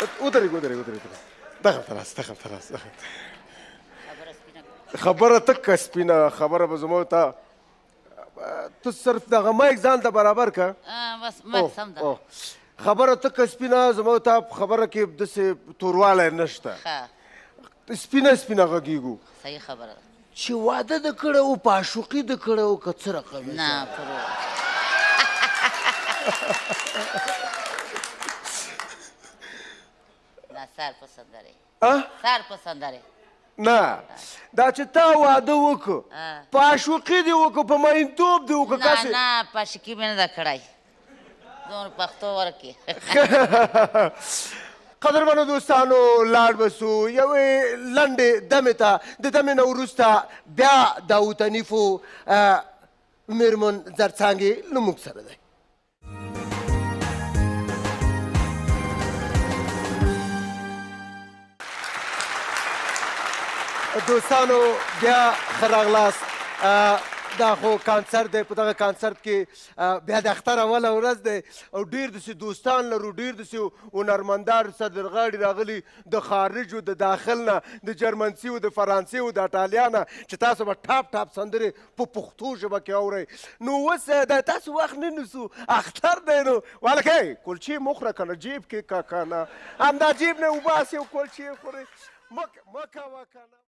ودرېږه دغلته راس خبره تکه سپینه خبره به زما ته ته صرف دغه مایک ځان ته برابر که بس مایک سم ده خبره تکه سپینه زما ته په خبره کې داسې توروالی نشته سپینه غږیږو صحیح خبره ده چې واده د کړی و په عاشقي د کړی و که څه رقم نه نه سر پسند داره نه دا چې تا واده وکړو په عاشقي دې وکړو په مینتوب دې وکړو نه په عاشقي مې نه ده کړی دومره پښتو ورکې قدرمنو دوستانو لاړ به سو یوې لنډې دمې ته د دمې نه وروسته بیا داود حنیفو میرمن زرڅانګې له موږ سره دی دوستانو بیا ښه راغلاست دا خو کانسرت دی په دغه کانسرت کې بیا د اختر اوله ورځ دی او ډېر داسې دوستان لرو ډېر داسې هنرمندان سردرغاړي راغلي د خارجو د داخل نه د جرمنسي و د فرانسې و د اټالیا نه چې تاسو به ټاپ سندرې په پښتو ژبه کې اورئ نو اوس د تاسو وخت نه نیسو اختر دی نو والکۍ کلچې مه خوره که نه جیب کې که نه همدا جیب نه وباسئ او کلچې خورئ مه کوه که نه